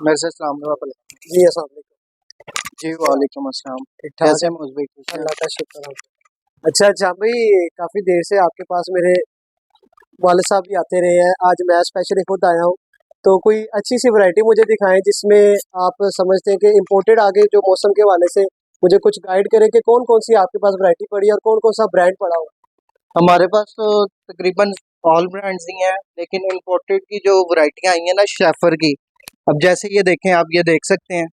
मेरे से सलाम दुआ पड़े। जी अस्सलाम वालेकुम। जी वालेकुम अस्सलाम। ठीक ठाक कैसे है, हैं मुझे खुश हैं? अल्लाह का शुक्र है। अच्छा भाई, काफ़ी देर से आपके पास मेरे वालिद साहब भी आते रहे हैं, आज मैं स्पेशली खुद आया हूँ। तो कोई अच्छी सी वैरायटी मुझे दिखाएं जिसमें आप समझते हैं कि इम्पोर्टेड आगे जो मौसम के हवाले से मुझे कुछ गाइड करें कि कौन कौन सी आपके पास वैरायटी पड़ी है और कौन कौन सा ब्रांड पड़ा हुआ हमारे पास तो तकरीबन ऑल ब्रांड्स ही हैं, लेकिन इम्पोर्टेड की जो वैरायटियां आई हैं ना शेफर की, अब जैसे ये देखें, आप ये देख सकते हैं,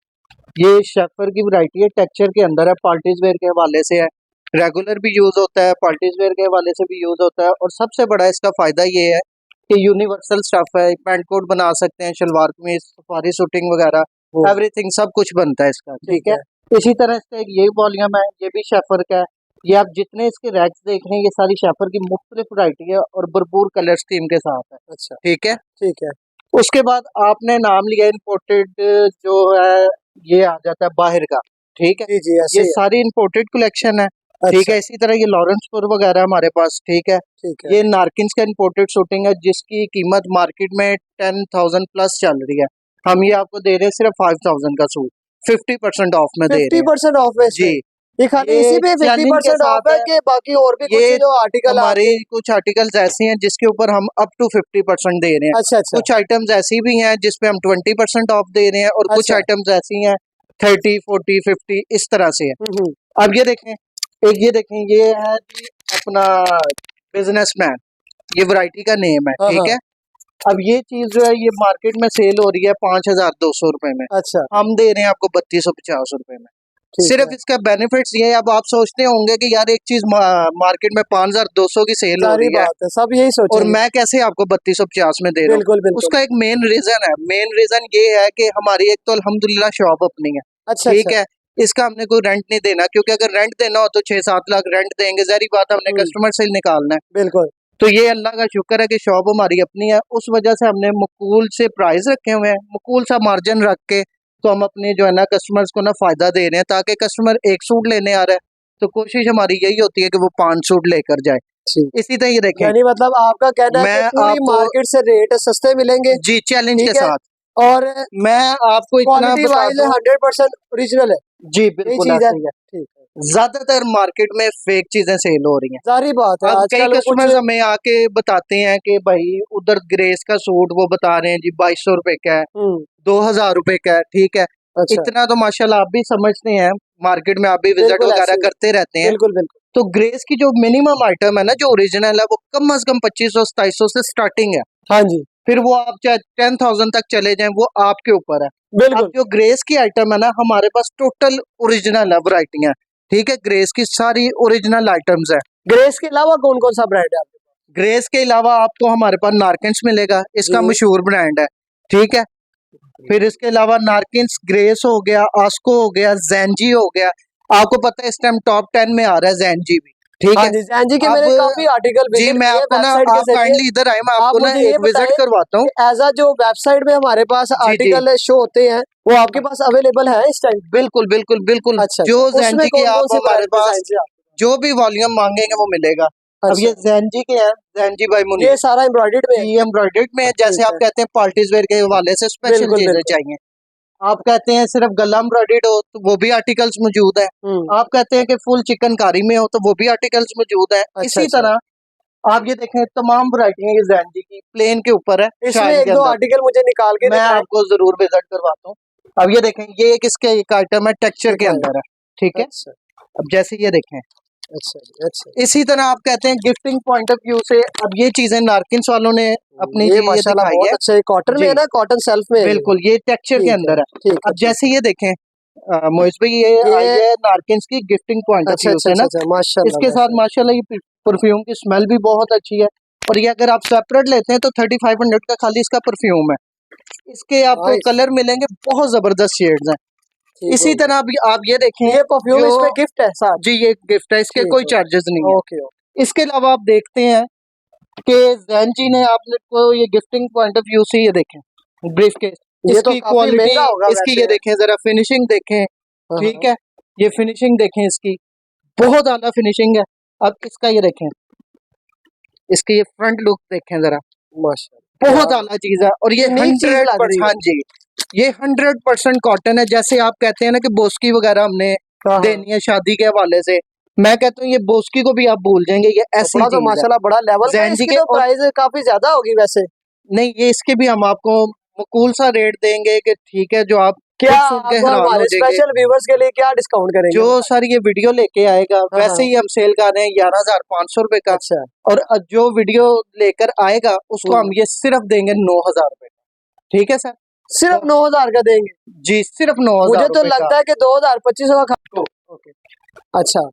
ये शेफर की वैरायटी है, टेक्सचर के अंदर है, पार्टीज वेयर के हवाले से है, रेगुलर भी यूज होता है, पार्टीज वेयर के हवाले से भी यूज होता है, और सबसे बड़ा इसका फायदा ये है कि यूनिवर्सल स्टफ है, पैंट कोट बना सकते हैं, शलवार कमीज, सफारी सूटिंग वो? वगैरह, एवरीथिंग सब कुछ बनता है इसका, ठीक है। इसी तरह इसका एक ये वॉल्यूम है, ये भी शेफर का है। ये आप जितने इसके रैक्स देख रहे हैं, ये सारी शेफर की मुख्तलिफ वैरायटी है और भरपूर कलर स्कीम के साथ है, अच्छा, ठीक है। ठीक है। उसके बाद आपने नाम लिया इम्पोर्टेड, जो है ये आ जाता है बाहर का, ठीक है। जी जी, ऐसे ये ही है। सारी इम्पोर्टेड कलेक्शन है, ठीक अच्छा, है। इसी तरह ये लॉरेंसपुर वगैरह हमारे पास, ठीक है। ठीक है। ये नारकिन्स का इम्पोर्टेड शूटिंग है, जिसकी कीमत मार्केट में 10,000 प्लस चल रही है। हम ये आपको दे रहे हैं सिर्फ 5,000 का सूट, 50% ऑफ में दे रहे फिफ्टी हैं परसेंट ऑफ है इसमें? जी। ये खाली इसी ये पे फिफ्टी चैलेंज के परसेंट ऑफ साथ है है, कि बाकी और भी कुछ ये जो आर्टिकल हमारी आपके? कुछ आर्टिकल्स ऐसे हैं जिसके ऊपर हम अप टू 50% दे रहे हैं। अच्छा अच्छा कुछ आइटम्स ऐसी भी हैं जिसपे हम 20% ऑफ दे रहे हैं, और कुछ अच्छा। आइटम्स ऐसी हैं 30, 40, 50 इस तरह से है। हम्म। अब ये देखें, एक ये देखें, ये है जी अपना बिजनेसमैन, ये वैरायटी का नेम है, हाँ ठीक हाँ। है। अब ये चीज जो है ये मार्केट में सेल हो रही है 5,200 रुपए में, अच्छा, हम दे रहे हैं आपको 3,250 रुपए में। ठीक सिर्फ है। इसका बेनिफिट्स ये है, अब आप सोचते होंगे कि यार एक चीज मार्केट में 5,200 की सेल हो सारी रही है बात है, सब यही और सोचेंगे। मैं कैसे आपको 3,250 में दे रहा बिल्कुल हूँ। बिल्कुल। उसका एक मेन रीजन है, मेन रीजन ये है कि हमारी एक तो अल्हम्दुलिल्लाह शॉप अपनी है, अच्छा ठीक अच्छा। है। इसका हमने कोई रेंट नहीं देना, क्योंकि अगर रेंट देना हो तो 6-7 लाख रेंट देंगे, जहरी बात, हमने हम्म, कस्टमर से ही निकालना है। बिल्कुल। तो ये अल्लाह का शुक्र है कि शॉप हमारी अपनी है, उस वजह से हमने मकूल से प्राइस रखे हुए हैं, मकूल सा मार्जिन रख के, तो हम अपने जो है ना कस्टमर्स को ना फायदा दे रहे हैं, ताकि कस्टमर एक सूट लेने आ रहा है तो कोशिश हमारी यही होती है कि वो 5 सूट लेकर जाए। ठीक। इसी तरह ये देखें, यानी मतलब आपका कहना है कि मैं पूरी आपको मार्केट से रेट सस्ते मिलेंगे, जी चैलेंज के ठीक है, साथ और मैं आपको इतना क्वालिटी बता वाइज दूं, 100% ओरिजिनल है। जी यही बिल्कुल चीज है। ऐसे ही है। ठीक है। ज्यादातर मार्केट में फेक चीजें सेल हो रही हैं। सारी बात है अब कई आजकल वो कुछ। कस्टमर्स हमें आके बताते हैं कि भाई उधर ग्रेस का सूट वो बता रहे हैं जी 2,200 रुपए का है, हम्म। 2,000 रुपए का है, ठीक है। अच्छा। इतना तो माशाल्लाह आप भी समझते हैं, मार्केट में आप भी विजिट बिल्कुल वगैरह ऐसे ही है। करते रहते हैं। बिल्कुल बिल्कुल। तो ग्रेस की जो मिनिमम आइटम है ना, जो ओरिजिनल है, वो कम से कम 2,500-2,700 से स्टार्टिंग है। हाँ जी। फिर वो आप चाहे 10,000 तक चले जाएं, वो आपके ऊपर है। अब बिल्कुल। जो ग्रेस की आइटम है ना, हमारे पास टोटल ओरिजिनल है वैरायटियां, ठीक है। ग्रेस की सारी ओरिजिनल आइटम्स है। ग्रेस के अलावा कौन कौन सा ब्रांड है आपके ग्रेस के अलावा आपको हमारे पास नारकिन्स मिलेगा, पास? इसका जी। मशहूर ब्रांड है, ठीक है। फिर इसके अलावा नारकिन्स, ग्रेस हो गया, आस्को हो गया, जैनजी हो गया। आपको पता है इस टाइम टॉप 10 में आ रहा है जैनजी भी, ठीक हाँ है। जी, जैन जी के अब मैंने काफी आर्टिकल जी विजिट मैं किए हैं आपको ना, वेबसाइट के आप जरिए। काइंडली इधर आए, मैं आप आपको ना मुझे ये एक विजिट बताएं करवाता हूँ। कि एज जो वेबसाइट में हमारे पास जी जी आर्टिकल शो होते हैं वो आपके पास अवेलेबल है इस टाइम? बिल्कुल बिल्कुल बिल्कुल, अच्छा जो अच्छा, उसमें जैनजी की कौन कौन आप सी हमारे पास डिजाइन है आपके जो भी वॉल्यूम मांगेंगे वो मिलेगा। पास? अब ये अच्छा, जैनजी के हैं, जैनजी बाई ये मुनीर सारा एम्ब्रॉयडर्ड में है? जी, एम्ब्रॉयडर्ड में है, जैसे ठीक आप है। कहते हैं पार्टीज वेयर के हवाले से स्पेशल बिल्कुल चीजें बिल्कुल। चाहिए। आप कहते हैं सिर्फ गला एम्ब्रॉयडर्ड हो तो वो भी आर्टिकल्स मौजूद है। हम्म। आप कहते हैं कि फुल चिकनकारी में हो तो वो भी आर्टिकल्स मौजूद है। अच्छा इसी अच्छा। तरह आप ये देखें, तमाम वैरायटी है, ये जैनजी की प्लेन के ऊपर है, इसमें शाइन एक के दो अंदर। आर्टिकल मुझे निकाल के मैं दिखाएं। आपको जरूर विजिट करवाता हूँ। अब ये देखें, ये एक इसके एक आइटम है, टेक्सचर के दिखाएं। अंदर है, ठीक है। अच्छा अब जैसे ये देखें, अच्छा जी, अच्छा। इसी तरह आप कहते हैं गिफ्टिंग पॉइंट ऑफ व्यू से, अब ये चीजें नारकिन्स वालों ने अपनी ये जी ये माशाल्लाह दिखाई बहुत है अच्छा है, कॉटन में जी है ना, कॉटन सेल्फ में है ये? बिल्कुल, ये टेक्सचर के ठीक है अंदर है। ठीक है अब ठीक जैसे है। ये देखें, मोहित भाई, ये आई ये है नारकिन्स की गिफ्टिंग पॉइंट ऑफ अच्छा व्यू अच्छा से अच्छा ना, अच्छा, माशाल्लाह इसके साथ माशाल्लाह। माशाल्लाह ये परफ्यूम की स्मेल भी बहुत अच्छी है। और ये अगर आप सेपरेट लेते हैं तो 3,500 का खाली इसका परफ्यूम है। इसके आपको नाइस। कलर मिलेंगे, बहुत जबरदस्त शेड्स हैं। ठीक हो इसी तरह आप ये देखें, गया, ये परफ्यूम जो इसमें गिफ्ट है साथ? जी ये गिफ्ट है, इसके ठीक कोई हो चार्जेस नहीं गया, है। Okay okay. इसके अलावा आप देखते हैं कि जैन जी ने आपने को ये गिफ्टिंग पॉइंट ऑफ व्यू से ये देखें, ब्रीफ केस, ये तो इसकी काफी क्वालिटी, महंगा होगा इसकी ये वैसे। देखें जरा, फिनिशिंग देखें, हाँ ठीक हाँ। है। ये फिनिशिंग देखें इसकी, बहुत आला फिनिशिंग है। अब इसका ये देखें, इसकी ये फ्रंट लुक देखें जरा, माशाल्लाह, क्या बहुत आला चीज है। और ये यूनिक चीज लग रही 100%, है। हाँ जी, ये 100% कॉटन है। जैसे आप कहते हैं ना कि बोस्की वगैरह हमने हाँ, देनी है शादी के हवाले से, मैं कहता हूँ ये बोस्की को भी आप भूल जाएंगे, ये ऐसी कपड़ा तो चीज है माशाल्लाह बड़ा लेवल का है, जैन जी इसकी के। तो और प्राइस काफी ज्यादा होगी वैसे। नहीं, ये इसके भी हम आपको मकूल सा रेट देंगे कि ठीक है, जो आप क्या खुद सुन के आप हैरान हो हमारे जाएंगे। स्पेशल व्यूवर्स के लिए क्या डिस्काउंट करेंगे, जो बताइए। सर ये वीडियो लेके आएगा हाँ वैसे हाँ। ही हम सेल कर रहे हैं 11,500 रुपए का। अच्छा। और जो वीडियो लेकर आएगा उसको हम ये सिर्फ देंगे 9,000 रुपए का। ठीक है सर, सिर्फ 9,000 का देंगे? जी सिर्फ मुझे 9,000 तो रुपए का। लगता है कि 2,000-2,500 का खा। ओके, अच्छा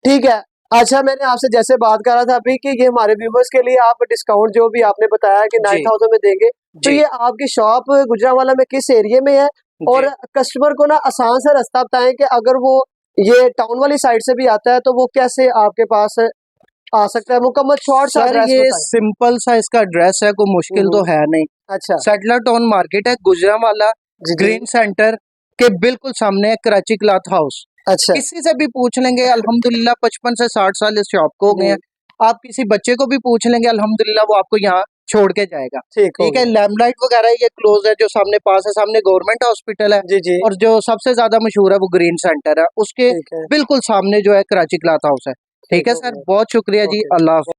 ठीक है। अच्छा, मैंने आपसे जैसे बात कर रहा था अभी कि ये हमारे व्यूवर्स के लिए आप डिस्काउंट जो भी आपने बताया कि जी 9,000 में देंगे, तो जी ये आपकी शॉप गुजरांवाला में किस एरिया में है? और जी कस्टमर को ना आसान सा रास्ता बताएं कि अगर वो ये टाउन वाली साइड से भी आता है तो वो कैसे आपके पास आ सकता है? मुकम्मल शॉर्ट सा सर, एड्रेस ये बताएं। सिंपल सा इसका एड्रेस है, कोई मुश्किल तो है नहीं। अच्छा। सेटलर टाउन मार्केट है गुजरांवाला, जी जी। ग्रीन सेंटर के बिल्कुल सामने है कराची क्लॉथ हाउस। अच्छा। किसी से भी पूछ लेंगे, अल्हम्दुलिल्लाह 55 से 60 साल इस शॉप को हो गए हैं। आप किसी बच्चे को भी पूछ लेंगे, अल्हम्दुलिल्लाह वो आपको यहाँ छोड़ के जाएगा। ठीक हो ठीक है, गया। लैम्पलाइट वगैरह ये क्लोज है, जो सामने पास है, सामने गवर्नमेंट हॉस्पिटल है। जी जी। और जो सबसे ज्यादा मशहूर है वो ग्रीन सेंटर है, उसके ठीक है। बिल्कुल सामने जो है कराची क्लॉथ हाउस है। ठीक ठीक है हो सर, गया। बहुत शुक्रिया जी, ओके। अल्लाह हाफ़िज़।